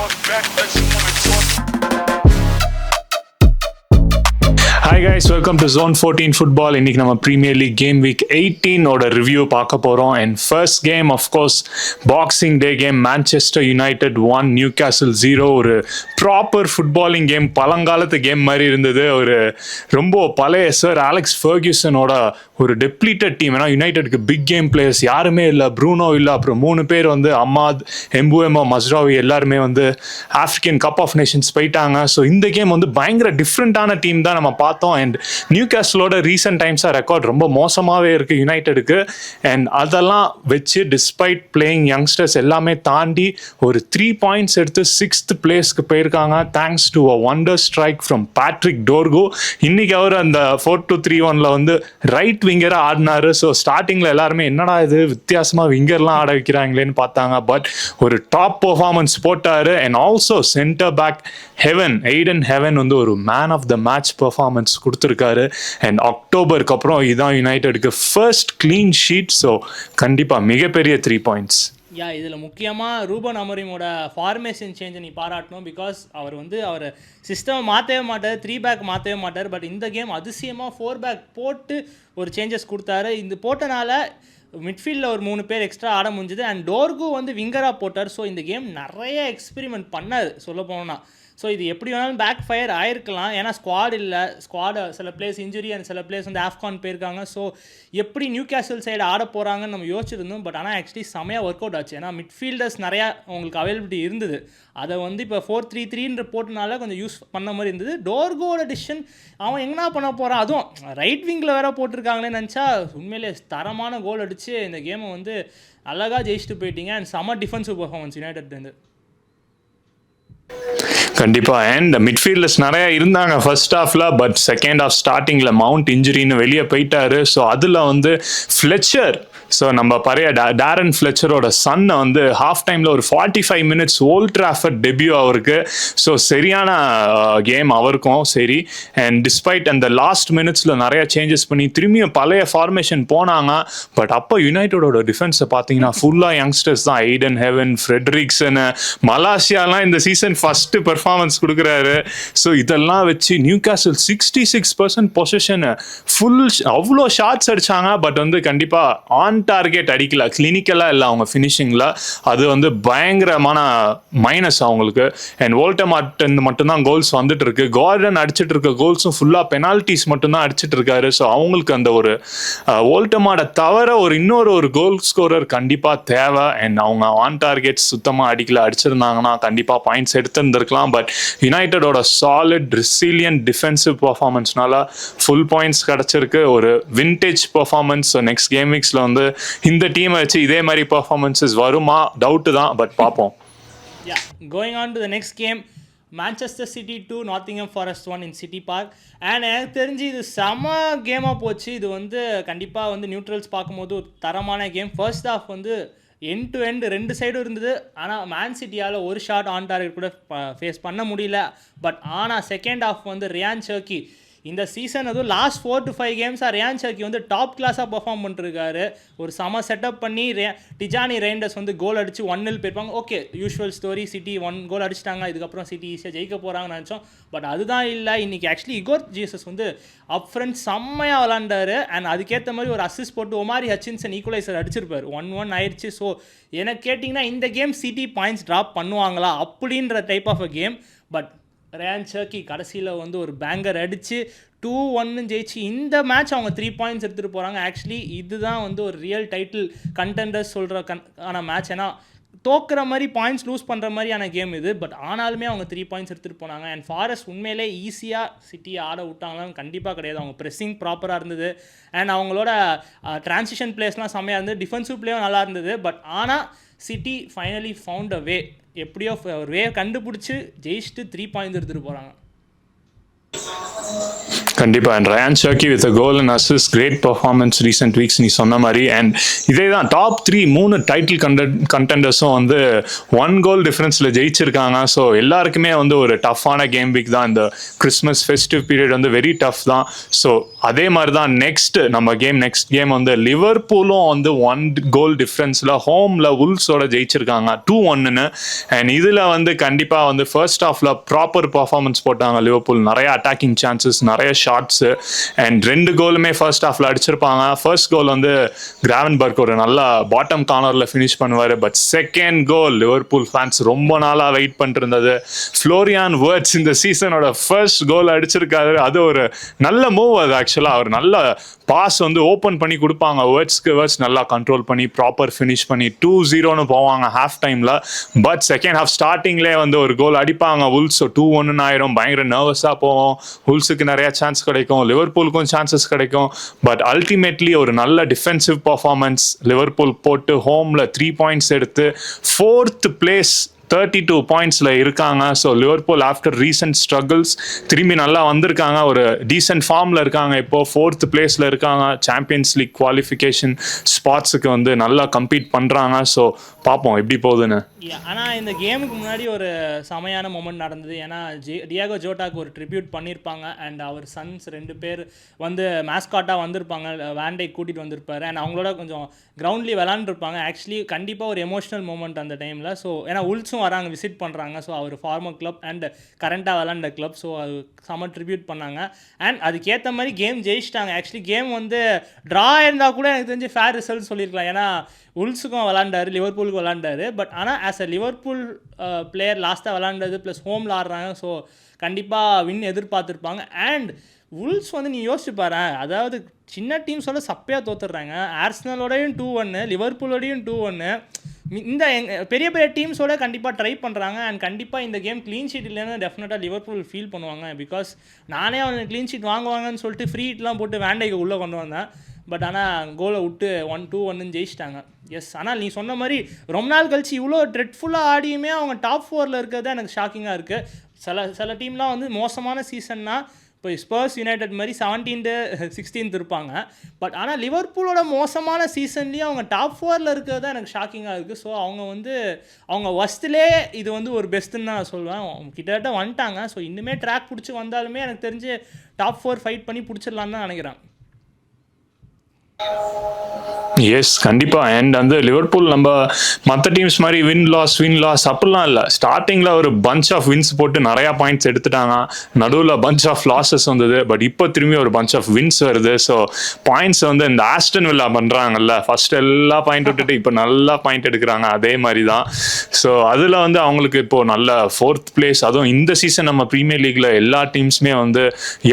Hi guys, welcome to Zone 14 Football. இன்னைக்கு நம்ம Premier League Game Week 18 ஓட review பார்க்க போறோம். And first game of course Boxing Day game, Manchester United 1 Newcastle 0. ஒரு proper footballing game, பழங்காலத்து game மாதிரி இருந்தது. ஒரு ரொம்ப பழைய சார் அலெக்ஸ் ஃபர்கியூசனோட ஒரு டெப்ளீட்டட் டீம். ஏன்னா யுனைடெட்க்கு பிக் கேம் பிளேயர்ஸ் யாருமே இல்லை, ப்ரூனோ இல்லை, அப்புறம் 3 பேர் வந்து அம்மாத், எம்புஎமோ, மஸ்ராவி எல்லாருமே வந்து ஆஃப்ரிக்கன் கப் ஆஃப் நேஷன்ஸ் போயிட்டாங்க. ஸோ இந்த கேம் வந்து பயங்கர டிஃப்ரெண்டான டீம் தான் நம்ம பார்த்தோம். அண்ட் நியூகாஸ்லோட ரீசெண்ட் டைம்ஸாக ரெக்கார்ட் ரொம்ப மோசமாகவே இருக்குது யுனைடெடுக்கு. அண்ட் அதெல்லாம் வச்சு டிஸ்பைட் பிளேயிங் யங்ஸ்டர்ஸ் எல்லாமே தாண்டி ஒரு 3 பாயிண்ட்ஸ் எடுத்து 6th பிளேஸ்க்கு போயிருக்காங்க, thanks to a wonder strike from Patrick Dorgu. இன்னைக்கு அவர் அந்த 4-2-3-1 வந்து ரைட் விங்கராக ஆடினாரு. ஸோ ஸ்டார்டிங்கில் எல்லாருமே என்னடா இது வித்தியாசமாக விங்கர்லாம் ஆட வைக்கிறாங்களேன்னு பார்த்தாங்க. பட் ஒரு டாப் பெர்ஃபார்மன்ஸ் போட்டார். And also centre back Ayden Heaven வந்து ஒரு man of the match performance கொடுத்துருக்காரு. அண்ட் அக்டோபருக்கு அப்புறம் இதுதான் யுனைடெடுக்கு ஃபர்ஸ்ட் க்ளீன் ஷீட். ஸோ கண்டிப்பாக மிகப்பெரிய 3 பாயிண்ட்ஸ். இதில் முக்கியமாக ரூபன் அமரிமோட ஃபார்மேஷன் சேஞ்சை நீ பாராட்டணும். பிகாஸ் அவர் வந்து அவர் சிஸ்டம் மாற்றவே மாட்டார், 3 பேக் மாற்றவே மாட்டார். பட் இந்த கேம் அதிசயமாக 4 பேக் போட்டு ஒரு சேஞ்சஸ் கொடுத்தாரு. இந்த போட்டனால மிட்ஃபீல்டில் ஒரு 3 பேர் எக்ஸ்ட்ரா ஆட முடிஞ்சுது. அண்ட் டோர்கு வந்து விங்கராக போட்டார். ஸோ இந்த கேம் நிறைய எக்ஸ்பெரிமெண்ட் பண்ணார் சொல்ல போனோன்னா. ஸோ இது எப்படி வேணாலும் பேக் ஃபயர் ஆயிருக்கலாம். ஏன்னா ஸ்குவாட் இல்லை, ஸ்குவாடு சில பிளேஸ் இன்ஜுரி அண்ட் சில பிளேஸ் வந்து ஆஃப்கான் போயிருக்காங்க. ஸோ எப்படி நியூ கேசல் சைடு ஆட போகிறாங்கன்னு நம்ம யோசிச்சிருந்தோம். பட் ஆனால் ஆக்சுவலி செமையாக ஒர்க் அவுட் ஆச்சு. ஏன்னா மிட்ஃபீல்டர்ஸ் நிறையா உங்களுக்கு அவைலபிலிட்டி இருந்தது. அதை வந்து இப்போ 4-3-3 போட்டனால கொஞ்சம் யூஸ் பண்ண மாதிரி இருந்தது. டோர்கோட டிசிஷன் அவன் எங்கன்னா பண்ண போகிறான், அதுவும் ரைட் விங்கில் வேற போட்டிருக்காங்களேன்னு நினச்சா உண்மையிலே தரமான கோல் அடித்து இந்த கேமை வந்து அழகாக ஜெயிச்சுட்டு போயிட்டீங்க. அண்ட் செம டிஃபென்சிவ் பர்ஃபார்மன்ஸ் யுனைடெட்லேருந்து. கண்டிப்பாக. அண்ட் மிட்ஃபீல்டர்ஸ் நிறையா இருந்தாங்க ஃபர்ஸ்ட் ஹாஃபில். பட் செகண்ட் ஹாஃப் ஸ்டார்டிங்கில் மவுண்ட் இன்ஜுரின்னு வெளியே போயிட்டாரு. ஸோ அதில் வந்து ஃப்ளெச்சர், ஸோ நம்ம பழைய டேரன் ஃப்ளெச்சரோட சன்னை வந்து ஹாஃப் டைமில் ஒரு 45 மினிட்ஸ் ஓல்ட் ட்ராஃபர்ட் டெபியூ அவருக்கு. ஸோ சரியான கேம் அவருக்கும் சரி. அண்ட் டிஸ்பைட் அந்த லாஸ்ட் மினிட்ஸில் நிறையா சேஞ்சஸ் பண்ணி திரும்பியும் பழைய ஃபார்மேஷன் போனாங்க. பட் அப்போ யுனைடோட டிஃபென்ஸை பார்த்தீங்கன்னா ஃபுல்லாக யங்ஸ்டர்ஸ் தான். எய்டன் ஹெவன், ஃப்ரெட்ரிக்சன், மலாசியாலாம் இந்த சீசன் ஃபஸ்ட்டு பெர்ஃபார்மன்ஸ் கொடுக்குறாரு. ஸோ இதெல்லாம் வச்சு நியூகாசல் 66% பொசிஷன் ஃபுல், அவ்வளோ ஷாட்ஸ் அடித்தாங்க. பட் வந்து கண்டிப்பாக ஆன் டார்கெட் அடிக்கல, கிளினிக்கலாக இல்லை அவங்க ஃபினிஷிங்கில். அது வந்து பயங்கரமான மைனஸ் அவங்களுக்கு. அண்ட் வோல்டமார்ட் மட்டும்தான் கோல்ஸ் வந்துட்டு இருக்கு. கார்டன் அடிச்சிட்டு இருக்க கோல்ஸும் ஃபுல்லாக பெனால்ட்டிஸ் மட்டும்தான் அடிச்சிட்டு இருக்காரு. ஸோ அவங்களுக்கு அந்த ஒரு வோல்டமார்ட்டை தவிர இன்னொரு கோல் ஸ்கோரர் கண்டிப்பாக தேவை. அண்ட் அவங்க ஆன் டார்கெட் சுத்தமாக அடிச்சிருந்தாங்கன்னா கண்டிப்பாக பாயிண்ட்ஸ் எடுத்துருந்துருக்கலாம். பட் யுனைடோட சாலிட் ரெசிலியன்ட் டிஃபென்சிவ் பர்ஃபார்மன்ஸ்னால ஃபுல் பாயிண்ட்ஸ் கிடச்சிருக்கு. ஒரு வின்டேஜ் பர்ஃபார்மன்ஸ். நெக்ஸ்ட் கேம் வீக்ஸில் வந்து இந்த டீமை வச்சு இதே மாதிரி பர்ஃபார்மன்ஸஸ் வருமா டவுட்டு தான். பட் பார்ப்போம். Going on to the next game, Manchester City 2 Nottingham Forest 1 in City Park. And எனக்கு தெரிஞ்சு இது செம கேமாக போச்சு. இது வந்து கண்டிப்பாக வந்து நியூட்ரல்ஸ் பார்க்கும்போது ஒரு தரமான கேம். ஃபர்ஸ்ட் ஹாஃப் வந்து எண்ட் டு எண்ட் 2 சைடும் இருந்தது. ஆனால் மேன் சிட்டியால் ஒரு ஷாட் ஆன் டார்கெட் கூட ஃபேஸ் பண்ண முடியல. பட் ஆனால் செகண்ட் ஹாஃப் வந்து ரியான் சர்க்கி இந்த சீசன் அதுவும் லாஸ்ட் 4-5 கேம்ஸாக ரியான் சர்க்கி வந்து டாப் கிளாஸாக பர்ஃபார்ம் பண்ணிருக்காரு. ஒரு செம செட்டப் பண்ணி டிஜானி ரெய்ண்டர்ஸ் வந்து கோல் அடித்து 1-0 போயிருப்பாங்க. ஓகே, யூஷுவல் ஸ்டோரி, சிட்டி 1 கோல் அடிச்சிட்டாங்க, இதுக்கப்புறம் சிட்டி ஈஸியாக ஜெயிக்க போகிறாங்கன்னு நினச்சோம். பட் அதுதான் இல்லை. இன்றைக்கி ஆக்சுவலி இகோர் ஜீசஸ் வந்து அப் ஃப்ரண்ட் செம்மையாக விளாண்டாரு. அண்ட் அதுக்கேற்ற மாதிரி ஒரு அசிஸ்ட் போட்டு ஒமாரி ஹச்சின்சன் ஈக்குவலைசர் அடிச்சிருப்பார். 1-1 ஆயிடுச்சு. ஸோ எனக்கு கேட்டிங்கன்னா இந்த கேம் சிட்டி பாயிண்ட்ஸ் ட்ராப் பண்ணுவாங்களா அப்படின்ற type of a game. But Ryan சர்க்கி கடைசியில் வந்து ஒரு பேங்கர் அடித்து 2-1 ஜெயிச்சு இந்த மேட்ச் அவங்க 3 பாயிண்ட்ஸ் எடுத்துகிட்டு போகிறாங்க. ஆக்சுவலி இதுதான் வந்து ஒரு ரியல் டைட்டில் கண்டெண்டர்ஸ் சொல்கிற ஆன மேட்ச். ஏன்னா தோக்குற மாதிரி பாயிண்ட்ஸ் லூஸ் பண்ணுற மாதிரியான கேம் இது. பட் ஆனாலுமே அவங்க 3 பாயிண்ட்ஸ் எடுத்துகிட்டு போனாங்க. அண்ட் ஃபாரஸ்ட் உண்மையிலே ஈஸியாக சிட்டியை ஆட விட்டாங்களான்னு கண்டிப்பாக கிடையாது. அவங்க ப்ரெஸ்ஸிங் ப்ராப்பராக இருந்தது. அண்ட் அவங்களோட டிரான்சிஷன் பிளேஸ்லாம் செம்மையாக இருந்தது. டிஃபென்சிவ் பிளேயும் நல்லா இருந்தது. பட் ஆனால் சிட்டி ஃபைனலி ஃபவுண்ட் அ வே, எப்படியோ ஒரு வே கண்டுபிடிச்சி ஜெயிச்சுட்டு 3 பாயிண்ட்ஸ் எடுத்துகிட்டு போகிறாங்க. கண்டிப்பா. அண்ட் ரயான் ஷர்கி with goal and assist, great performance recent weeks நீ சொன்ன மாதிரி. அண்ட் இதே தான் டாப் 3 3 டைட்டில் கண்டெண்டர்ஸும் வந்து 1 கோல் டிஃபரன்ஸில் ஜெயிச்சிருக்காங்க. ஸோ எல்லாருக்குமே வந்து ஒரு டஃப்பான கேம் வீக் தான். இந்த கிறிஸ்மஸ் ஃபெஸ்டிவ் பீரியட் வந்து வெரி டஃப் தான். ஸோ அதே மாதிரி தான் நெக்ஸ்ட் கேம் வந்து லிவர்பூலும் வந்து 1 கோல் டிஃபரன்ஸில் ஹோமில் உல்ஸோட ஜெயிச்சிருக்காங்க 2-1. அண்ட் இதில் வந்து கண்டிப்பாக வந்து ஃபர்ஸ்ட் ஹாஃபில் ப்ராப்பர் பர்ஃபார்மன்ஸ் போட்டாங்க லிவர்பூல். நிறைய அட்டாக்கிங் சான்சஸ், நிறைய ஷாட்ஸு, அண்ட் 2 கோலுமே ஃபர்ஸ்ட் ஹாஃப்ல அடிச்சிருப்பாங்க. ஃபர்ஸ்ட் கோல் வந்து கிராவன்பர்க் ஒரு நல்ல பாட்டம் கார்னர்ல ஃபினிஷ் பண்ணுவார். But second goal Liverpool fans ரொம்ப நாளா வெயிட் பண்ணிட்டு இருந்தது. ஃப்ளோரியான் வர்ட்ஸ் இந்த சீசனோட ஃபர்ஸ்ட் கோல் அடிச்சிருக்காரு. அது ஒரு நல்ல மூவ். அது ஆக்சுவலா அவர் நல்ல பாஸ் வந்து ஓப்பன் பண்ணி கொடுப்பாங்க வேர்ட்ஸ் நல்லா கண்ட்ரோல் பண்ணி ப்ராப்பர் ஃபினிஷ் பண்ணி 2-0 போவாங்க ஹாஃப் டைம்ல. பட் செகண்ட் ஹாஃப் ஸ்டார்டிங்லேயே வந்து ஒரு கோல் அடிப்பாங்க உல்ஸ். 2-1 ஆயிரும். பயங்கர நர்வஸாக போவோம். உல்ஸுக்கு நிறைய சான்ஸ் கிடைக்கும், லிவர்பூலுக்கும் சான்சஸ் கிடைக்கும். பட் அல்டிமேட்லி ஒரு நல்ல டிஃபென்சிவ் பர்ஃபார்மன்ஸ் லிவர்பூல் போட்டு ஹோம்ல 3 பாயிண்ட்ஸ் எடுத்து 4th பிளேஸ் 32 பாயிண்ட்ஸில் இருக்காங்க. So Liverpool after recent struggles திரும்பி நல்லா வந்திருக்காங்க. ஒரு டீசென்ட் ஃபார்மில் இருக்காங்க. இப்போ 4th பிளேஸில் இருக்காங்க. சாம்பியன்ஸ் லீக் குவாலிஃபிகேஷன் ஸ்பாட்ஸுக்கு வந்து நல்லா கம்பீட் பண்ணுறாங்க. ஸோ பார்ப்போம் எப்படி போகுதுன்னு. ஆனால் இந்த கேமுக்கு முன்னாடி ஒரு செமையான மொமெண்ட் நடந்தது. ஏன்னா டியாகோ ஜோட்டாக்கு ஒரு ட்ரிபியூட் பண்ணியிருப்பாங்க. அண்ட் அவர் சன்ஸ் 2 பேர் வந்து மேஸ்காட்டாக வந்திருப்பாங்க. வேண்டை கூட்டிகிட்டு வந்திருப்பாரு. அண்ட் அவங்களோட கொஞ்சம் கிரவுண்ட்லேயே விளாண்டுருப்பாங்க. ஆக்சுவலி கண்டிப்பாக ஒரு எமோஷனல் மூமெண்ட் அந்த டைமில். ஸோ ஏன்னா உல்ஸும் வராங்க, விசிட் பண்ணுறாங்க. ஸோ அவர் ஃபார்மர் கிளப் அண்ட் கரண்ட்டாக விளாண்ட கிளப். ஸோ அது செம ட்ரிபியூட் பண்ணாங்க. அண்ட் அதுக்கேற்ற மாதிரி கேம் ஜெயிச்சிட்டாங்க. ஆக்சுவலி கேம் வந்து ட்ரா இருந்தால் கூட எனக்கு தெரிஞ்சு ஃபேர் ரிசல்ட் சொல்லியிருக்கலாம். ஏன்னா உல்ஸுக்கும் விளாண்டாரு, லிவர்பூலுக்கும் விளாண்டாரு. பட் ஆனால் ஆஸ் அ லிவர்பூல் பிளேயர் லாஸ்ட்டாக விளாண்டது ப்ளஸ் ஹோமில் ஆடுறாங்க. ஸோ கண்டிப்பாக வின் எதிர்பார்த்துருப்பாங்க. அண்ட் உல்ஸ் வந்து நீ யோசிச்சு பாரு, அதாவது சின்ன டீம்ஸோட சப்பையாக தோத்துடுறாங்க. ஆர்சனலோடையும் 2-1, லிவர்பூலோடையும் 2-1. இந்த பெரிய பெரிய டீம்ஸோட கண்டிப்பாக ட்ரை பண்ணுறாங்க. அண்ட் கண்டிப்பாக இந்த கேம் க்ளீன் ஷீட் இல்லைன்னு டெஃபினட்டாக லிவர்பூல் ஃபீல் பண்ணுவாங்க. பிகாஸ் நானே அவங்க க்ளீன் ஷீட் வாங்குவாங்கன்னு சொல்லிட்டு ஃப்ரீ ஹிட்லாம் போட்டு வேண்டைக்கு உள்ளே கொண்டு வந்தேன். பட் ஆனால் கோலை விட்டு 1-2 ஜெயிச்சிட்டாங்க. எஸ், ஆனால் நீ சொன்ன மாதிரி ரொம்ப நாள் கழிச்சு இவ்வளோ ட்ரெட்ஃபுல்லாக ஆடியுமே அவங்க டாப் 4ல் இருக்கிறது எனக்கு ஷாக்கிங்காக இருக்குது. சில டீம்லாம் வந்து மோசமான சீசன்னா இப்போ ஸ்பர்ஸ் யுனைடெட் மாதிரி 17th 16th இருப்பாங்க. பட் ஆனால் லிவர்பூலோட மோசமான சீசன்லேயும் அவங்க டாப் 4ல் இருக்கிறது தான் எனக்கு ஷாக்கிங்காக இருக்குது. ஸோ அவங்க வஸ்ட்லே இது வந்து ஒரு பெஸ்ட்டுன்னு தான் நான் சொல்லுவேன். கிட்டத்தட்ட வந்துட்டாங்க. ஸோ இன்னுமே ட்ராக் பிடிச்சி வந்தாலுமே எனக்கு தெரிஞ்சு டாப் 4 ஃபைட் பண்ணி பிடிச்சிடலான்னு தான் நினைக்கிறேன். எஸ், கண்டிப்பாக. அண்ட் வந்து லிவர்பூல் நம்ம மற்ற டீம்ஸ் மாதிரி வின் லாஸ் அப்படிலாம் இல்லை. ஸ்டார்டிங்கில் ஒரு பஞ்ச் ஆஃப் வின்ஸ் போட்டு நிறையா பாயிண்ட்ஸ் எடுத்துட்டாங்க. நடுவில் பஞ்ச் ஆஃப் லாஸஸ் வந்தது. பட் இப்போ திரும்பி ஒரு பஞ்ச் ஆஃப் வின்ஸ் வருது. ஸோ பாயிண்ட்ஸ் வந்து இந்த ஆஸ்டன் வில்லா பண்ணுறாங்கல்ல, ஃபர்ஸ்ட் எல்லா பாயிண்ட் விட்டுட்டு இப்போ நல்லா பாயிண்ட் எடுக்கிறாங்க. அதே மாதிரி தான். ஸோ அதில் வந்து அவங்களுக்கு இப்போது நல்ல 4th பிளேஸ். அதுவும் இந்த சீசன் நம்ம ப்ரீமியர் லீக்கில் எல்லா டீம்ஸுமே வந்து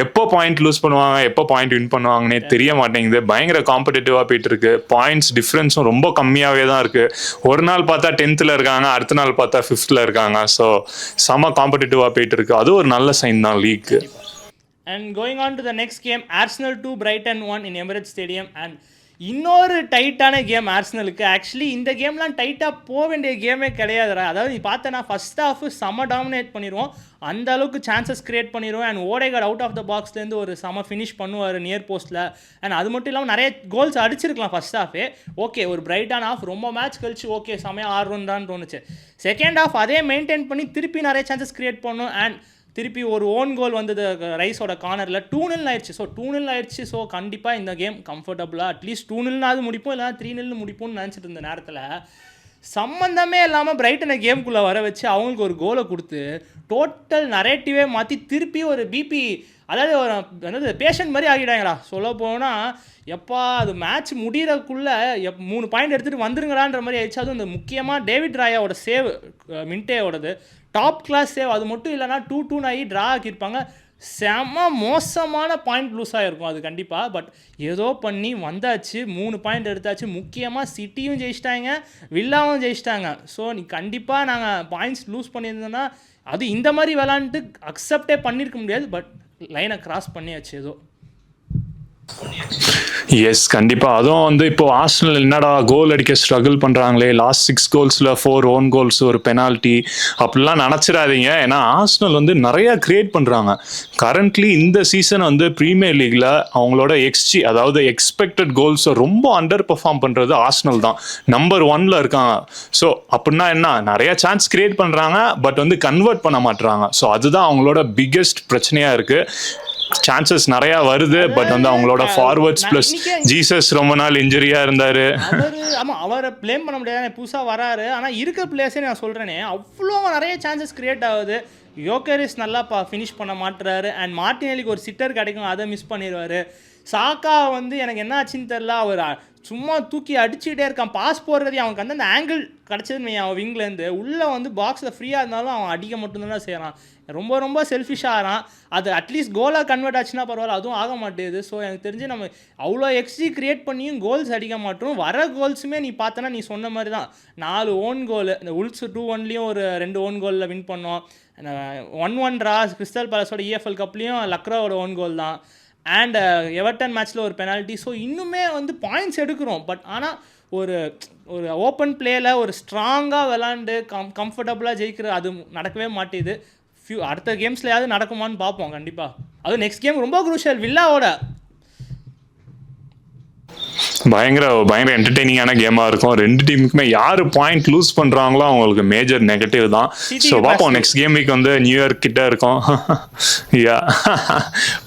எப்போ பாயிண்ட் லூஸ் பண்ணுவாங்க, எப்போ பாயிண்ட் வின் பண்ணுவாங்கன்னே தெரிய மாட்டேங்குது. பயங்கர காம்படிட்டிவாக போயிட்டு இருக்கு. பாயிண்ட்ஸ் டிஃப்ரென்ஸும் ரொம்ப கம்மியாகவே தான் இருக்கு. ஒரு நாள் பார்த்தா 10th இருக்காங்க, அடுத்த நாள் பார்த்தா 5th இருக்காங்க. ஸோ செம காம்படிட்டிவாக போயிட்டு இருக்கு. அது ஒரு நல்ல சைன் தான் league. And going on to the next game, Arsenal 2 Brighton 1 in Emirates Stadium. And இன்னொரு டைட்டான கேம் ஆர்சனலுக்கு. ஆக்சுவலி இந்த கேம்லாம் டைட்டாக போக வேண்டிய கேமே கிடையாதுடா. அதாவது நீ பார்த்தனா ஃபர்ஸ்ட் ஹாஃப் செம டாமினேட் பண்ணிடுவோம், அந்த அளவுக்கு சான்சஸ் கிரியேட் பண்ணிடுவோம். And Odegaard out of the பாக்ஸ்லேருந்து ஒரு செம ஃபினிஷ் பண்ணுவார் நியர் போஸ்ட்டில். அண்ட் அது மட்டும் இல்லாமல் நிறைய கோல்ஸ் அடிச்சிருக்கலாம் ஃபர்ஸ்ட் ஹாஃபே. ஓகே, ஒரு பிரைட்டான ஹாஃப், ரொம்ப மேட்ச் கழிச்சு ஓகே செமையாக ஆடுறோன்னு தோணுச்சு. செகண்ட் ஹாஃப் அதே மெயின்டைன் பண்ணி திருப்பி நிறைய சான்சஸ் கிரியேட் பண்ணணும். அண்ட் திருப்பி ஒரு ஓன் கோல் வந்தது ரைஸோட கார்னரில். 2-0 ஆயிடுச்சு. ஸோ 2-0 ஆயிடுச்சு. ஸோ கண்டிப்பாக இந்த கேம் கம்ஃபர்டபுளாக அட்லீஸ்ட் 2-0 முடிப்போம், இல்லைனா 3-0 முடிப்போம்னு நினச்சிட்டு இருந்த நேரத்தில் சம்மந்தமே இல்லாமல் பிரைட்டனை கேமுக்குள்ளே வர வச்சு அவங்களுக்கு ஒரு கோலை கொடுத்து டோட்டல் நரேட்டிவே மாற்றி திருப்பி ஒரு பிபி, அதாவது ஒரு என்னது பேஷண்ட் மாதிரி ஆகிட்டாங்களா சொல்ல போனால். எப்பா அது மேட்ச் முடிகிறக்குள்ளே 3 பாயிண்ட் எடுத்துகிட்டு வந்துருங்களான்ற மாதிரி ஆயிடுச்சு. அதுவும் இந்த முக்கியமாக டேவிட் ராயாவோட சேவ், மின்டேயோடது டாப் கிளாஸ் சேவ். அது மட்டும் இல்லைனா 2-2 ஆகி ட்ரா ஆக்கியிருப்பாங்க. செம மோசமான பாயிண்ட் லூஸ் ஆகிருக்கும் அது கண்டிப்பாக. பட் ஏதோ பண்ணி வந்தாச்சு, 3 பாயிண்ட் எடுத்தாச்சு. முக்கியமாக சிட்டியும் ஜெயிச்சிட்டாங்க, வில்லாவும் ஜெயிச்சிட்டாங்க. ஸோ நீ கண்டிப்பாக நாங்கள் பாயிண்ட்ஸ் லூஸ் பண்ணியிருந்தோன்னா அது இந்த மாதிரி விளாண்டுட்டு அக்செப்டே பண்ணியிருக்க முடியாது. பட் லைனை கிராஸ் பண்ணியாச்சு ஏதோ. எஸ் கண்டிப்பா. அதுவும் வந்து இப்போ ஆர்சனல் என்னடா கோல் அடிக்க ஸ்ட்ரகிள் பண்றாங்களே, லாஸ்ட் 6 கோல்ஸ்ல 4 ஓன் கோல்ஸ், ஒரு பெனால்டி அப்படிலாம் நெனச்சிடாதீங்க. ஏன்னா ஆர்சனல் வந்து நெறைய கிரியேட் பண்றாங்க. கரண்ட்லி இந்த சீசன் வந்து பிரீமியர் லீக்ல அவங்களோட எக்ஸ்ஜி, அதாவது எக்ஸ்பெக்டட் கோல்ஸ ரொம்ப அண்டர் பெர்ஃபார்ம் பண்றது ஆர்சனல் தான். நம்பர் 1ல இருக்காங்க. ஸோ அப்படின்னா என்ன, நெறைய சான்ஸ் கிரியேட் பண்றாங்க, பட் வந்து கன்வெர்ட் பண்ண மாட்றாங்க. ஸோ அதுதான் அவங்களோட பிக்கெஸ்ட் பிரச்சனையா இருக்கு. சான்சஸ் நிறைய வருது, பட் வந்து அவங்களோட ஃபார்வர்ட்ஸ் பிளஸ் ஜீசஸ் ரொம்ப நாள் இன்ஜுரியா இருந்தாரு. அவரை பிளேம் பண்ண முடியாது, புதுசாக வராரு. ஆனால் இருக்க பிளேயர்ஸே நான் சொல்கிறேனே, அவ்வளோ நிறைய சான்சஸ் கிரியேட் ஆகுது. யோகேரிஸ் நல்லா ஃபினிஷ் பண்ண மாட்டுறாரு. அண்ட் மார்டினெல்லிக்கு ஒரு சிட்டர் கிடைக்கும், அதை மிஸ் பண்ணிடுவார். சாக்கா வந்து எனக்கு என்ன ஆச்சுன்னு தெரில, அவர் சும்மா தூக்கி அடிச்சுக்கிட்டே இருக்கான். பாஸ் போடுறதே அவனுக்கு வந்து அந்த ஆங்கிள் கிடச்சதுன்னு அவன் விங்லேருந்து உள்ளே வந்து பாக்ஸில் ஃப்ரீயாக இருந்தாலும் அவன் அடிக்க மட்டும்தான் செய்கிறான். ரொம்ப ரொம்ப செல்ஃபிஷாக ஆகிறான். அது அட்லீஸ்ட் கோலாக கன்வெர்ட் ஆச்சுன்னா பரவாயில்ல, அதுவும் ஆக மாட்டேது. ஸோ எனக்கு தெரிஞ்சு நம்ம அவ்வளோ எக்ஸ்ஜி கிரியேட் பண்ணியும் கோல்ஸ் அடிக்க மாட்டோம். வர கோல்ஸுமே நீ பார்த்தனா நீ சொன்ன மாதிரி தான் 4 ஓன் கோல். இந்த உல்ஸ் 2-1லேயும் ஒரு 2 ஓன் கோலில் வின் பண்ணோம். 1-1 ட்ரா கிறிஸ்டல் பேலஸோட EFL கப்லேயும் லக்ரோவோட ஓன் கோல் தான். அண்ட் எவர்டன் மேட்ச்சில் ஒரு பெனால்ட்டி. ஸோ இன்னுமே வந்து பாயிண்ட்ஸ் எடுக்கிறோம். பட் ஆனால் ஒரு ஒரு ஓப்பன் பிளேயில் ஒரு ஸ்ட்ராங்காக விளாண்டு கம்ஃபர்டபுளாக ஜெயிக்கிற அது நடக்கவே மாட்டேது. அடுத்த கேம்ஸ்லையாவது நடக்குமான்னு பார்ப்போம் கண்டிப்பாக. அதுவும் நெக்ஸ்ட் கேம் ரொம்ப குரூஷியல், வில்லாவோட. பயங்கர என்டர்டெய்னிங்கான கேமாக இருக்கும். 2 டீமுக்குமே யார் பாயிண்ட் லூஸ் பண்ணுறாங்களோ அவங்களுக்கு மேஜர் நெகட்டிவ் தான். ஸோ பார்ப்போம், நெக்ஸ்ட் கேம் வீக் வந்து நியூ இயர் கிட்ட இருக்கும். யா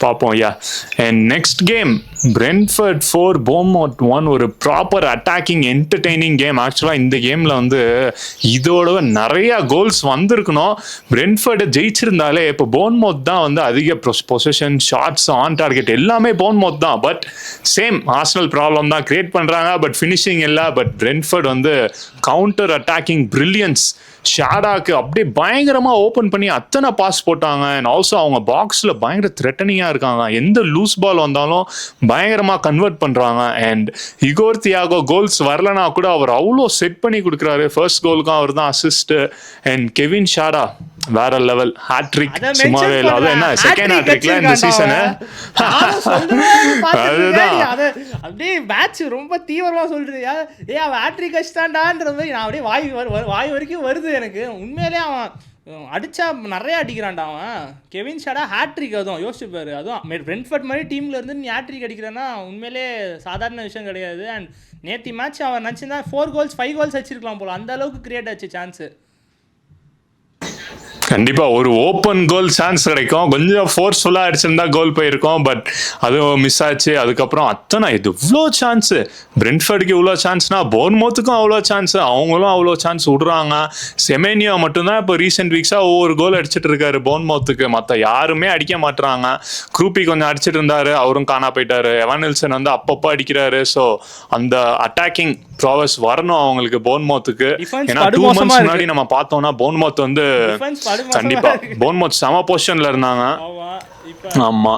பார்ப்போம். Yeah and next game Brentford 4 போர்ன்மவுத் 1, ஒரு ப்ராப்பர் அட்டாக்கிங் என்டர்டெய்னிங் கேம். ஆக்சுவலாக இந்த கேமில் வந்து இதோட நிறையா கோல்ஸ் வந்திருக்கணும். பிரென்ட்ஃபோர்டை ஜெயிச்சிருந்தாலே இப்போ போர்ன்மவுத் தான் வந்து அதிக பொசிஷன், ஷாட்ஸ், ஆன் டார்கெட் எல்லாமே போர்ன்மவுத் தான். பட் சேம் ஆர்சனல் ப்ராப்ளம் தான், கிரியேட் பண்ணுறாங்க பட் ஃபினிஷிங் இல்லை. பட் பிரென்ட்ஃபோர்ட் வந்து கவுண்டர் அட்டாக்கிங் பிரில்லியன்ஸ், ஷாடாக்கு அப்படியே பயங்கரமாக ஓப்பன் பண்ணி அத்தனை பாஸ் போட்டாங்க. அண்ட் ஆல்சோ அவங்க பாக்ஸில் பயங்கர த்ரெட்டனிங்காக இருக்காங்க. எந்த லூஸ் பால் வந்தாலும் பயங்கரமாக கன்வெர்ட் பண்ணுறாங்க. அண்ட் இகோர் தியாகோ கோல்ஸ் வரலனா கூட அவர் அவ்வளோ செட் பண்ணி கொடுக்குறாரு. ஃபர்ஸ்ட் கோலுக்கும் அவர் தான் அசிஸ்ட். அண்ட் கெவின் ஷாடா வேற லெவல், ஹாட்ரிக் சும்மாவே இல்லை. அது என்ன செகண்ட் ஹாட்ரிக்ல இந்த சீசனு. அதுதான் அப்படியே மேட்ச் ரொம்ப தீவிரமாக சொல்றியா, அவன் ஹாட்ரிக் அடிச்சிட்டான்டான்ற மாதிரி நான் அப்படியே வாய் வரைக்கும் வருது எனக்கு. உண்மையிலே அவன் அடிச்சா நிறைய அடிக்கிறான்டா அவன். கெவின் ஷாடா ஹாட்ரிக், அதுவும் யோசிச்சுப்பாரு. அதுவும் பிரென்ட்ஃபோர்ட் மாதிரி டீம்ல இருந்து நீ ஹாட்ரிக் அடிக்கிறேன்னா உண்மையிலே சாதாரண விஷயம் கிடையாது. அண்ட் நேத்தி மேட்ச் அவன் நினச்சிருந்தா 4 கோல்ஸ் 5 கோல்ஸ் அடிச்சிருக்கலாம் போல, அந்த அளவுக்கு கிரியேட் ஆச்சு சான்ஸு. கண்டிப்பா ஒரு ஓப்பன் கோல் சான்ஸ் கிடைக்கும். கொஞ்சம் ஃபோர்ஸ்ஃபுல்லாக அடிச்சிருந்தா கோல் போயிருக்கோம். பட் அதுவும் மிஸ் ஆச்சு. அதுக்கப்புறம் அத்தனை இது இவ்வளோ சான்ஸு, பிரென்ட்ஃபோர்டுக்கு இவ்வளோ சான்ஸ்னா போர்ன்மவுத்துக்கும் அவ்வளோ சான்ஸு, அவங்களும் அவ்வளோ சான்ஸ் விடுறாங்க. செமேனியோ மட்டும்தான் இப்போ ரீசெண்ட் வீக்ஸாக ஒவ்வொரு கோல் அடிச்சிட்டு இருக்காரு போர்ன்மவுத்துக்கு. மற்ற யாருமே அடிக்க மாட்டுறாங்க. குரூப்பி கொஞ்சம் அடிச்சிட்டு இருந்தாரு, அவரும் காணா போயிட்டாரு. எவானில்சன் வந்து அப்பப்போ அடிக்கிறாரு. ஸோ அந்த அட்டாக்கிங் ப்ராவஸ் வரணும் அவங்களுக்கு போர்ன்மவுத்துக்கு. ஏன்னா 2 months முன்னாடி நம்ம பார்த்தோம்னா போர்ன்மவுத் வந்து கண்டிப்பா போர்ன்மவுத் செம பொசிஷன்ல இருந்தாங்க. ஆமா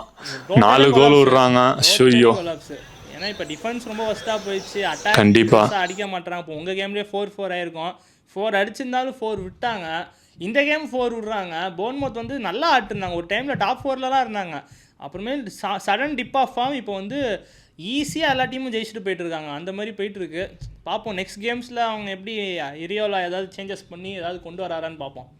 4 கோல் விடுறாங்க. ஐயோ, ஏன்னா இப்போ டிஃபென்ஸ் ரொம்ப வஸ்டா போயிடுச்சு. அட்டாக் கண்டிப்பா அடிக்க மாட்டாங்க. இப்போ உங்க கேம்லயே 4-4 ஆயிருக்கும். 4 அடிச்சிருந்தாலும் 4 விட்டாங்க. இந்த கேம் 4 விடுறாங்க. போர்ன்மவுத் வந்து நல்லா ஆட்டுருந்தாங்க, ஒரு டைம்ல டாப் 4லலாம் இருந்தாங்க. அப்புறமேல் சடன் டிப் ஆஃப் ஃபார்ம் இப்போ வந்து ஈஸியாக எல்லா டீமும் ஜெயிச்சுட்டு போயிட்டு இருக்காங்க. அந்த மாதிரி போயிட்டு இருக்கு. பார்ப்போம் நெக்ஸ்ட் கேம்ஸில் அவங்க எப்படி இரியோலா ஏதாவது சேஞ்சஸ் பண்ணி ஏதாவது கொண்டு வராரான்னு பார்ப்போம்.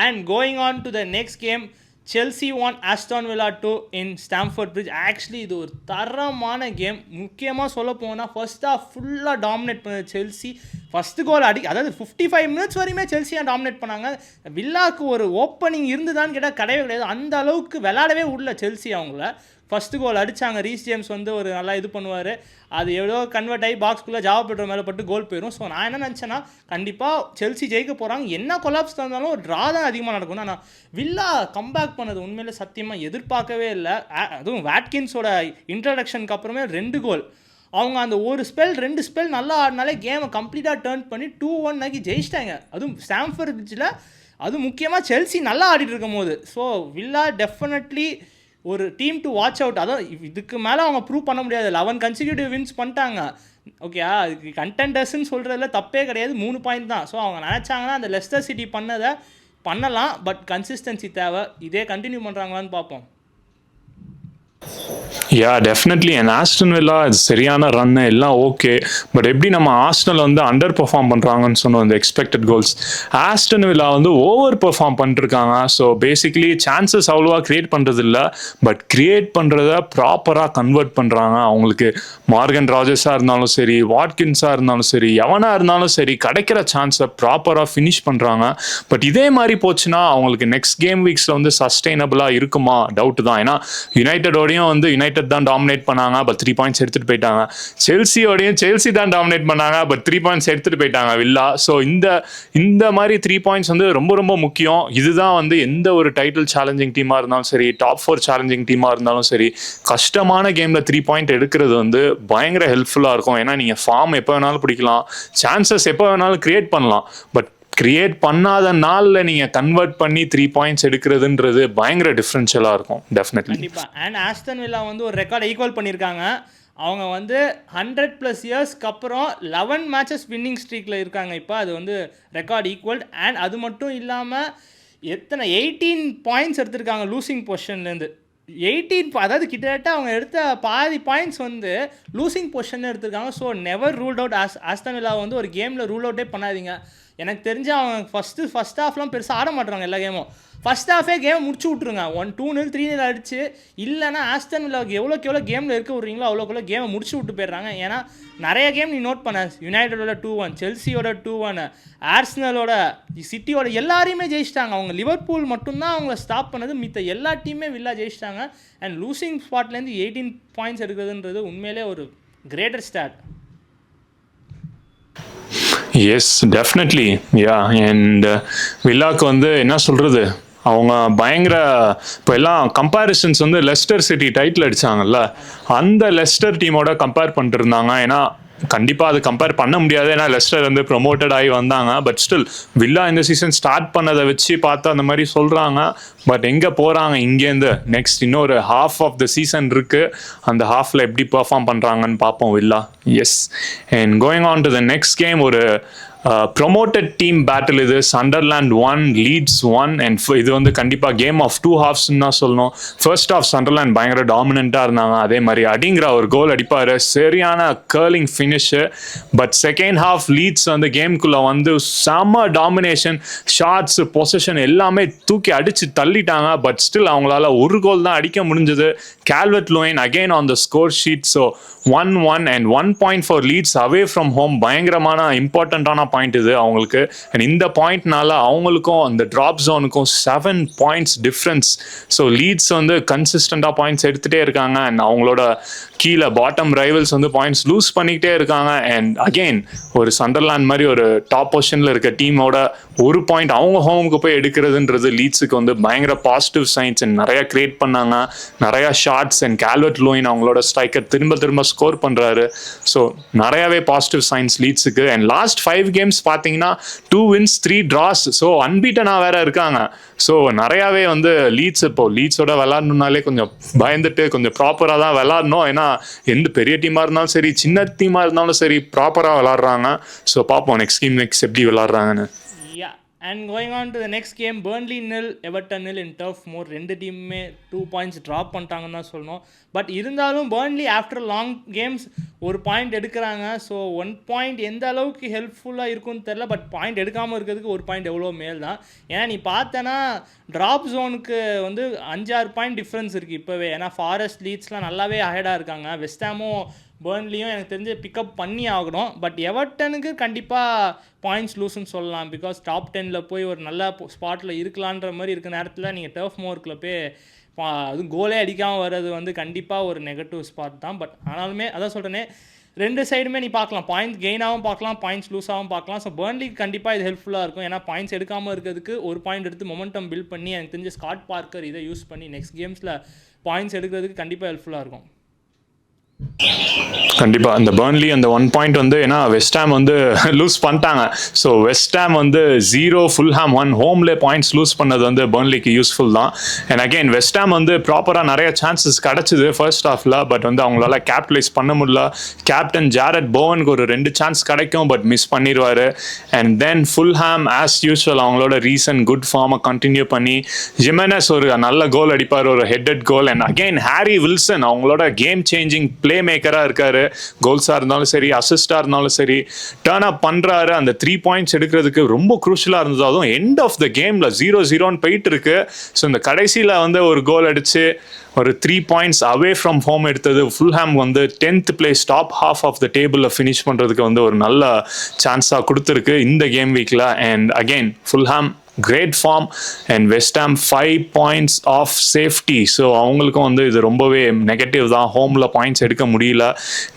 And going on to the next game, Chelsea won Aston Villa 2 in Stamford Bridge. Actually இது ஒரு தரமான கேம். முக்கியமாக சொல்ல போனால் ஃபர்ஸ்ட் ஹாஃப் ஃபுல்லாக டாமினேட் பண்ண செல்சி. ஃபஸ்ட்டு கோல் அதாவது 55 minutes வரையுமே செல்சியாக டாமினேட் பண்ணாங்க. வில்லாக்கு ஒரு ஓப்பனிங் இருந்துதான்னு கேட்டால் கிடையவே கிடையாது. அந்த அளவுக்கு விளையாடவே உள்ள செல்சி அவங்கள. ஃபஸ்ட்டு கோல் அடித்தாங்க. ரீஸ் ஜேம்ஸ் வந்து ஒரு நல்லா இது பண்ணுவார். அது எவ்வளோ கன்வெர்ட் ஆகி பாக்ஸ்குள்ளே ஜாவா பெட்ரோ மேலே பட்டு கோல் போயிடும். ஸோ நான் என்ன நினச்சேன்னா கண்டிப்பாக செல்சி ஜெயிக்க போகிறாங்க. என்ன கொலாப்ஸ் இருந்தாலும் ஒரு ட்ரா தான் அதிகமாக நடக்கும். நான் வில்லா கம்பேக் பண்ணது உண்மையிலே சத்தியமாக எதிர்பார்க்கவே இல்லை. அதுவும் வாட்கின்ஸோட இன்ட்ரடக்ஷனுக்கு அப்புறமே 2 கோல். அவங்க அந்த ஒரு ஸ்பெல் 2 ஸ்பெல் நல்லா ஆடினாலே கேமை கம்ப்ளீட்டாக டேர்ன் பண்ணி 2-1 ஆகி ஜெயிச்சிட்டாங்க. அதுவும் ஸ்டாம்ஃபோர்ட் பிரிட்ஜில். அதுவும் முக்கியமாக செல்சி நல்லா ஆடிட்டு இருக்கும் போது. ஸோ வில்லா டெஃபினெட்லி ஒரு டீம் டு வாட்ச் அவுட். அதான் இதுக்கு மேலே அவங்க ப்ரூவ் பண்ண முடியாது. 11 consecutive வின்ஸ் பண்ணிட்டாங்க. ஓகே, அதுக்கு கண்டெண்டர்ஸ்ன்னு சொல்கிறதுல தப்பே கிடையாது. 3 பாயிண்ட் தான். ஸோ அவங்க நினச்சாங்கன்னா அந்த லெஸ்டர் சிட்டி பண்ணதை பண்ணலாம். பட் கன்சிஸ்டன்சி தேவை. இதே கண்டினியூ பண்ணுறாங்களான்னு பார்ப்போம். Yeah definitely and Aston villa சரியான ரன் எல்லாம் ஓகே. பட் எப்படி நம்ம ஆஸ்டல் வந்து அண்டர் பெர்ஃபார்ம் பண்ணுறாங்கன்னு சொன்னோம் இந்த எக்ஸ்பெக்டட் கோல்ஸ். ஆஸ்டன் வில்லா வந்து ஓவர் பெர்ஃபார்ம் பண்ணிருக்காங்க. ஸோ பேசிக்லி சான்சஸ் அவ்வளோவா கிரியேட் பண்ணுறது இல்லை, பட் கிரியேட் பண்ணுறத ப்ராப்பராக கன்வெர்ட் பண்ணுறாங்க. அவங்களுக்கு மார்கன் ராஜர்ஸாக இருந்தாலும் சரி, வாட்கின்ஸாக இருந்தாலும் சரி, எவனாக இருந்தாலும் சரி, கிடைக்கிற சான்ஸை ப்ராப்பராக ஃபினிஷ் பண்ணுறாங்க. பட் இதே மாதிரி போச்சுன்னா அவங்களுக்கு நெக்ஸ்ட் கேம் வீக்ஸில் வந்து சஸ்டைனபிளாக இருக்குமா டவுட் தான். ஏன்னா யுனைடெடோடையும் வந்து யுனைடெட் தான் டாமினேட் பண்ணாங்க, பட் 3 பாயிண்ட்ஸ் எடுத்துட்டு போயிட்டாங்க. செல்சி தான் டாமினேட் பண்ணாங்க, பட் 3 பாயிண்ட்ஸ் எடுத்துட்டு போயிட்டாங்க வில்லா. ஸோ இந்த மாதிரி 3 பாயிண்ட்ஸ் வந்து ரொம்ப ரொம்ப முக்கியம். இதுதான் வந்து எந்த ஒரு டைட்டில் சேலஞ்சிங் டீமா இருந்தாலும் சரி, டாப் 4 சேலஞ்சிங் டீமா இருந்தாலும் சரி, கஷ்டமான கேம்ல 3 பாயிண்ட் எடுக்கிறது வந்து பயங்கர ஹெல்ப்ஃபுல்லா இருக்கும். ஏன்னா நீங்க ஃபார்ம் எப்போ வேணாலும் பிடிக்கலாம், சான்சஸ் எப்போ வேணாலும் கிரியேட் பண்ணலாம், பட் கிரியேட் பண்ணாத நாள்ல நீங்க கன்வெர்ட் பண்ணி 3 பாயிண்ட்ஸ் எடுக்கிறதுன்றது பயங்கர டிஃபரன்ஷியலா இருக்கும். டெஃபினெட்லி கண்டிப்பா. அண்ட் ஆஸ்டன் வில்லா வந்து ஒரு ரெக்கார்ட் ஈக்குவல் பண்ணியிருக்காங்க. அவங்க வந்து 100+ இயர்ஸ்க்கு அப்புறம் 11 மேட்சஸ் வின்னிங் ஸ்ட்ரீக்கில் இருக்காங்க. இப்போ அது வந்து ரெக்கார்ட் ஈக்குவல்ட். அண்ட் அது மட்டும் இல்லாமல் 18 பாயிண்ட்ஸ் எடுத்திருக்காங்க லூசிங் பொசிஷன்லேருந்து. 18 அதாவது கிட்டத்தட்ட அவங்க எடுத்த பாதி பாயிண்ட்ஸ் வந்து லூசிங் பொசிஷன் எடுத்திருக்காங்க. So never ruled out. Aston villa வந்து ஒரு கேமில் ரூல் அவுட்டே பண்ணாதீங்க. எனக்கு தெரிஞ்சு அவங்க ஃபஸ்ட் ஹாஃப்லாம் பெருசாக ஆட மாட்டாங்க. எல்லா கேமும் ஃபஸ்ட் ஹாஃபே கேம் முடிச்சு விட்ருங்க. 1-2-0 3-0 அடிச்சு, இல்லைனா ஆஸ்டன் வில்லாவுக்கு எவ்வளோக்கு எவ்வளோ கேமில் இருக்க விட்றீங்களோ அவ்வளோக்குள்ள கேமை முடிச்சு விட்டு போயிடுறாங்க. ஏன்னா நிறைய கேம் நீ நோட் பண்ண, யுனைடெடோட 2-1, செல்சியோட 2-1, ஆர்சனலோட, சிட்டியோட எல்லாரையுமே ஜெயிச்சிட்டாங்க. அவங்க லிவர்பூல் மட்டும்தான் அவங்கள ஸ்டாப் பண்ணது, மித்த எல்லா டீமே வில்லா ஜெயிச்சிட்டாங்க. அண்ட் லூசிங் ஸ்பாட்லேருந்து 18 பாயிண்ட்ஸ் எடுக்கிறதுன்றது உண்மையிலே ஒரு greater start. Yes definitely yeah. And வில்லாக்கு வந்து என்ன சொல்கிறது, அவங்க பயங்கர இப்போ எல்லாம் கம்பேரிசன்ஸ் வந்து லெஸ்டர் சிட்டி டைட்டில் அடித்தாங்கல்ல, அந்த லெஸ்டர் டீமோட கம்பேர் பண்ணிட்டு இருந்தாங்க. ஏன்னா கண்டிப்பாக அது கம்பேர் பண்ண முடியாது, ஏன்னா லெஸ்டர் வந்து ப்ரொமோட்டட் ஆகி வந்தாங்க. பட் ஸ்டில் வில்லா இந்த சீசன் ஸ்டார்ட் பண்ணதை வச்சு பார்த்தா அந்த மாதிரி சொல்கிறாங்க. பட் எங்கே போகிறாங்க இங்கேருந்து, நெக்ஸ்ட் இன்னொரு ஹாஃப் ஆஃப் த சீசன் இருக்குது, அந்த ஹாஃபில் எப்படி பெர்ஃபார்ம் பண்ணுறாங்கன்னு பார்ப்போம் Villa. Yes. And going on to the next game, ஒரு ப்ரொமோட்டட் டீம் பேட்டில் இது. Sunderland 1 Leeds 1. அண்ட் இது வந்து கண்டிப்பாக கேம் ஆஃப் 2 ஹாஃப்ஸ்ன்னு தான் சொல்லணும். ஃபர்ஸ்ட் ஹாஃப் சண்டர்லேண்ட் பயங்கர டாமினண்ட்டாக இருந்தாங்க. அதே மாதிரி அடிங்கிற ஒரு கோல் அடிப்பார், சரியான curling finish. But second half Leeds வந்து கேம்குள்ளே வந்து செம்ம டாமினேஷன், ஷாட்ஸ், பொசிஷன் எல்லாமே தூக்கி அடித்து தள்ளிட்டாங்க. பட் ஸ்டில் அவங்களால ஒரு கோல் தான் அடிக்க முடிஞ்சது. Calvert Lewin again on the score sheet. So 1-1 and 1 point for Leeds away from home. பயங்கரமான இம்பார்ட்டண்ட்டான பாயிண்ட் இது அவங்களுக்கு. அண்ட் இந்த பாயிண்ட்னால அவங்களுக்கும் அந்த ட்ராப் ஜோனுக்கும் 7 பாயிண்ட்ஸ் டிஃப்ரென்ஸ். ஸோ லீட்ஸ் வந்து கன்சிஸ்டண்டாக பாயிண்ட்ஸ் எடுத்துகிட்டே இருக்காங்க. அண்ட் அவங்களோட கீழே பாட்டம் ரைவல்ஸ் வந்து பாயிண்ட்ஸ் லூஸ் பண்ணிக்கிட்டே இருக்காங்க. அண்ட் அகெயின் ஒரு சண்டர்லேண்ட் மாதிரி ஒரு டாப் பொசிஷனில் இருக்க டீமோட ஒரு பாயிண்ட் அவங்க ஹோமுக்கு போய் எடுக்கிறதுன்றது லீட்ஸுக்கு வந்து பயங்கர பாசிட்டிவ் சைன்ஸ். அண்ட் நிறையா கிரியேட் பண்ணாங்க, நிறையா ஷாட்ஸ். அண்ட் கால்வர்ட் லூயின் அவங்களோட ஸ்ட்ரைக்கர் திரும்ப ஸ்கோர் பண்ணுறாரு. ஸோ நிறையாவே பாசிட்டிவ் சைன்ஸ் லீட்ஸுக்கு. அண்ட் லாஸ்ட் 5 கேம்ஸ் பார்த்தீங்கன்னா 2 wins 3 draws. ஸோ அன்பீட்டனாக வேற இருக்காங்க. ஸோ நிறையாவே வந்து லீட்ஸ் இப்போ லீட்ஸோட விளாடணுன்னாலே கொஞ்சம் பயந்துட்டு கொஞ்சம் ப்ராப்பராக தான் விளாடணும். ஏன்னா எந்த பெரிய டீமாக இருந்தாலும் சரி, சின்ன டீமாக இருந்தாலும் சரி, ப்ராப்பராக விளாட்றாங்க. ஸோ பார்ப்போம் நெக்ஸ்ட் கேம் எப்படி விளாட்றாங்கன்னு. And going on to the next game, Burnley 0, Everton 0 in Turf Moor. ரெண்டு டீமுமே 2 பாயிண்ட்ஸ் ட்ராப் பண்ணிட்டாங்கன்னு தான் சொல்லணும். பட் இருந்தாலும் Burnley ஆஃப்டர் லாங் கேம்ஸ் ஒரு பாயிண்ட் எடுக்கிறாங்க. ஸோ 1 பாயிண்ட் எந்த அளவுக்கு ஹெல்ப்ஃபுல்லாக இருக்குன்னு தெரில. பட் பாயிண்ட் எடுக்காமல் இருக்கிறதுக்கு 1 பாயிண்ட் எவ்வளோ மேல் தான். ஏன்னா நீ பார்த்தனா ட்ராப் ஜோனுக்கு வந்து 5-6 பாயிண்ட் டிஃப்ரென்ஸ் இருக்குது இப்போவே. ஏன்னா ஃபாரஸ்ட், லீட்ஸ்லாம் நல்லாவே அஹெடாக இருக்காங்க. வெஸ்டாமும் பர்ன்லியும் எனக்கு தெரிஞ்சு பிக்கப் பண்ணி ஆகணும். பட் எவர்டனுக்கு கண்டிப்பாக பாயிண்ட்ஸ் லூஸ்ன்னு சொல்லலாம். பிகாஸ் டாப் 10 போய் ஒரு நல்ல ஸ்பாட்டில் இருக்கலான்ற மாதிரி இருக்க நேரத்தில் நீங்கள் டர்ஃப் மோர்க்கில் போய் அதுவும் கோலே அடிக்காமல் வர்றது வந்து கண்டிப்பாக ஒரு நெகட்டிவ் ஸ்பாட் தான். பட் ஆனாலுமே அதான் சொல்கிறேனே, ரெண்டு சைடுமே நீ பார்க்கலாம், பாயிண்ட்ஸ் கெயினாகவும் பார்க்கலாம், பாயிண்ட்ஸ் லூஸாகவும் பார்க்கலாம். ஸோ பர்ன்லிக்கு கண்டிப்பாக இது ஹெல்ப்ஃபுல்லாக இருக்கும். ஏன்னா பாயிண்ட்ஸ் எடுக்காமல் இருக்கிறதுக்கு 1 பாயிண்ட் எடுத்து மொமெண்டம் பில்ட் பண்ணி, எனக்கு தெரிஞ்ச ஸ்காட் பார்க்கர் இதை யூஸ் பண்ணி நெக்ஸ்ட் கேம்ஸில் பாயிண்ட்ஸ் எடுக்கிறதுக்கு கண்டிப்பாக ஹெல்ப்ஃபுல்லாக இருக்கும். கண்டிப்பா இந்த பர்ன்லி அந்த 1 பாயிண்ட் வந்து ஏன்னா வெஸ்ட் ஹாம் வந்து லூஸ் பண்ணிட்டாங்க. ஸோ வெஸ்ட் ஹாம் வந்து 0, ஃபுல்ஹாம் 1 ஹோம்ல பாயிண்ட்ஸ் லூஸ் பண்ணது வந்து பர்ன்லிக்கு யூஸ்ஃபுல் தான். அண்ட் அகைன் வெஸ்ட் ஹாம் வந்து ப்ராப்பராக நிறைய சான்சஸ் கிடைச்சிது ஃபர்ஸ்ட் ஹாஃப்ல, பட் வந்து அவங்களால கேபிட்டலைஸ் பண்ண முடியல. கேப்டன் ஜாரட் போவனுக்கு ஒரு 2 சான்ஸ் கிடைக்கும், பட் மிஸ் பண்ணிடுவாரு. And then Fulham as usual அவங்களோட ரீசன்ட் குட் ஃபார்மை கண்டினியூ பண்ணி ஜிமெனஸ் ஒரு நல்ல கோல் அடிப்பார், ஒரு headed goal. And again Harry Wilson அவங்களோட கேம் சேஞ்சிங் பிளே மேக்கராக இருக்காரு. கோல்ஸாக இருந்தாலும் சரி, அசிஸ்டாக இருந்தாலும் சரி, டர்ன் அப் பண்ணுறாரு. அந்த 3 பாயிண்ட்ஸ் எடுக்கிறதுக்கு ரொம்ப குரூஷலாக இருந்தது. அதுவும் எண்ட் ஆஃப் த கேமில் 0-0 போயிட்டு இருக்கு. ஸோ இந்த கடைசியில் வந்து ஒரு கோல் அடிச்சு ஒரு 3 பாயிண்ட்ஸ் அவே ஃப்ரம் ஹோம் எடுத்தது ஃபுல்ஹாம் வந்து 10th place top half of the டேபிளில் ஃபினிஷ் பண்ணுறதுக்கு வந்து ஒரு நல்ல சான்ஸாக கொடுத்துருக்கு இந்த கேம் வீக்கில். And again Fulham great form and West Ham 5 points of safety. So அவங்களுக்கும் வந்து இது ரொம்பவே நெகட்டிவ் தான். ஹோமில் பாயிண்ட்ஸ் எடுக்க முடியல.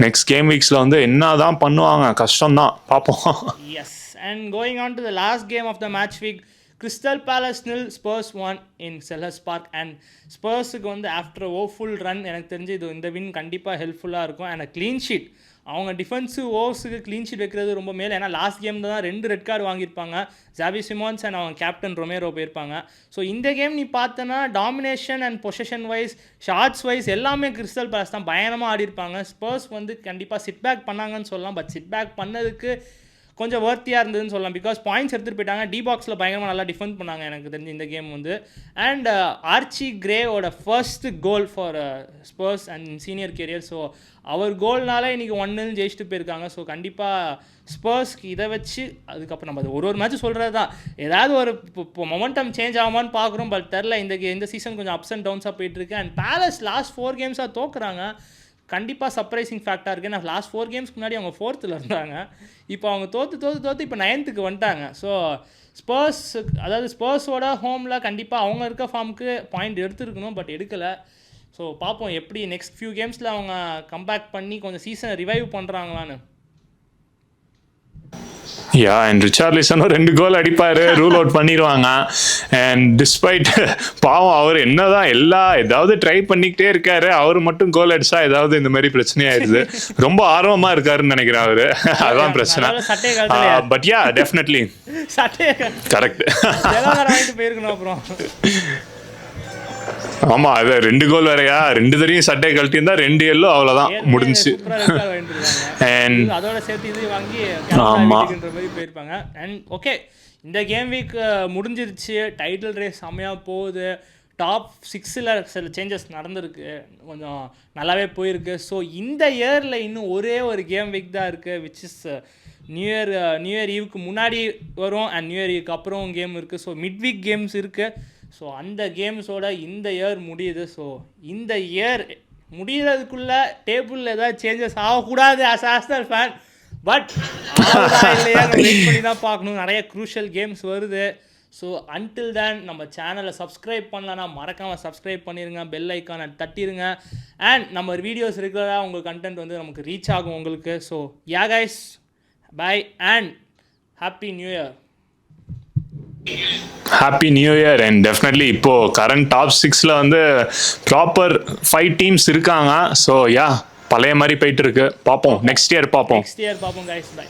நெக்ஸ்ட் கேம் வீக்ஸில் வந்து என்ன தான் பண்ணுவாங்க, கஷ்டம்தான், பார்ப்போம். Yes, and going on to the last game of the match week, Crystal Palace 0, Spurs 1 in Selhurst Park. And ஸ்பர்ஸுக்கு வந்து ஆஃப்டர் ஓஃபுல் ரன் எனக்கு தெரிஞ்சு இது இந்த வின் கண்டிப்பாக ஹெல்ப்ஃபுல்லாக இருக்கும். அண்ட் க்ளீன் ஷீட், அவங்க டிஃபென்சிவ் ஓவர்ஸுக்கு க்ளீன் ஷீட் வைக்கிறது ரொம்ப மேலே. ஏன்னா லாஸ்ட் கேம் தான் 2 ரெட் கார்டு வாங்கியிருப்பாங்க, ஜாவி சிமோன்ஸ் அண்ட் அவங்க கேப்டன் ரொமேரோ போயிருப்பாங்க. ஸோ இந்த கேம் நீ பார்த்தனா domination and possession wise, shots wise எல்லாமே கிறிஸ்டல் பேலஸ் தான் பயங்கரமாக ஆடிருப்பாங்க. ஸ்பர்ஸ் வந்து கண்டிப்பாக சிட் பேக் பண்ணாங்கன்னு சொல்லலாம், பட் சிட் பேக் பண்ணதுக்கு கொஞ்சம் வர்த்தியாக இருந்ததுன்னு சொல்லலாம். பிகாஸ் பாயிண்ட்ஸ் எடுத்துகிட்டு போயிட்டாங்க. டி பாக்ஸில் பயங்கரமாக நல்லா டிஃபெண்ட் பண்ணாங்க எனக்கு தெரிஞ்சு இந்த கேம் வந்து. அண்ட் ஆர்ச்சி கிரேவோட first goal for Spurs and senior career. So அவர் கோல்னால இன்றைக்கி 1-0 ஜெயிச்சுட்டு போயிருக்காங்க. ஸோ கண்டிப்பாக ஸ்பர்ஸ்க்கு இதை வச்சு அதுக்கப்புறம் நம்ம அது ஒரு மேட்ச் சொல்கிறது தான், ஏதாவது ஒரு இப்போ மொமெண்டம் சேஞ்ச் ஆகுமான்னு பார்க்குறோம். பட் தெரில, இந்த சீசன் கொஞ்சம் அப்ஸ் அண்ட் டவுன்ஸாக போயிட்டுருக்கு. And palace last 4 கேம்ஸாக தோக்குறாங்க. கண்டிப்பாக சர்ப்ரைசிங் ஃபேக்டாக இருக்குது. நான் லாஸ்ட் 4 கேம்ஸ்க்கு முன்னாடி அவங்க 4th இருந்தாங்க. இப்போ அவங்க தோற்று இப்போ 9th வந்துட்டாங்க. ஸோ ஸ்பர்ஸ், அதாவது ஸ்பர்ஸோட ஹோமில் கண்டிப்பாக அவங்க இருக்க ஃபார்முக்கு பாயிண்ட் எடுத்துருக்கணும், பட் எடுக்கலை. ஸோ பார்ப்போம் எப்படி நெக்ஸ்ட் ஃபியூ கேம்ஸில் அவங்க கம்பேக் பண்ணி கொஞ்சம் சீசனை ரிவைவ் பண்ணுறாங்களான்னு. யா, அண்ட் ரிச்சார்லிசனும் 2 கோல் அடிப்பார், ரூல் அவுட் பண்ணிடுவாங்க. அண்ட் டிஸ்பைட் பாவம் அவர் என்னதான் ஏதாவது ட்ரை பண்ணிக்கிட்டே இருக்காரு, அவர் மட்டும் கோல் அடிச்சா ஏதாவது இந்த மாதிரி பிரச்சனையாயிருது. ரொம்ப ஆர்வமா இருக்காருன்னு நினைக்கிறேன் அவரு, அதான் பிரச்சனை. But yeah, definitely correct. போயிருக்கணும் அப்புறம். ஆமா, அது 2 கோல் வேறையா, 2 தரையும் சட்டை கழட்டி இருந்தா 2 எல்லோ, அவ்வளவுதான் முடிஞ்சு. அதோட சேர்த்து இது வாங்கி மாதிரி போயிருப்பாங்க. அண்ட் ஓகே, இந்த கேம் வீக் முடிஞ்சிருச்சு. டைட்டில் ரேஸ் செம்மையாக போகுது. டாப் 6ல் சில சேஞ்சஸ் நடந்திருக்கு, கொஞ்சம் நல்லாவே போயிருக்கு. ஸோ இந்த இயரில் இன்னும் ஒரே ஒரு கேம் வீக் தான் இருக்குது, விச் இஸ் நியூ இயர் ஈவுக்கு முன்னாடி வரும். அண்ட் நியூ இயர் ஈவுக்கு அப்புறம் கேம் இருக்குது. ஸோ மிட் வீக் கேம்ஸ் இருக்குது. ஸோ அந்த கேம்ஸோட இந்த இயர் முடியுது. ஸோ இந்த இயர் முடிகிறதுக்குள்ளே டேபிளில் ஏதாவது சேஞ்சஸ் ஆகக்கூடாது ஆஸ் ஆஸ்டர் ஃபேன். பட் இல்லையா வெயிட் பண்ணி தான் பார்க்கணும். நிறைய க்ரூஷியல் கேம்ஸ் வருது. ஸோ அன்டில் தேன் நம்ம சேனலை சப்ஸ்கிரைப் பண்ணலன்னா மறக்காமல் சப்ஸ்கிரைப் பண்ணிடுங்க, பெல் ஐக்கானை தட்டிடுங்க. அண்ட் நம்ம வீடியோஸ் ரெகுலராக உங்கள் கண்டென்ட் வந்து நமக்கு ரீச் ஆகும் உங்களுக்கு. So yeah guys, bye and happy new year. Happy new year. And definitely இப்போ கரண்ட் டாப் 6ல் வந்து ப்ராப்பர் 5 டீம்ஸ் இருக்காங்க. ஸோ யா, பழைய மாதிரி போயிட்டு இருக்கு. பார்ப்போம், நெக்ஸ்ட் இயர் பார்ப்போம் கைஸ். பை.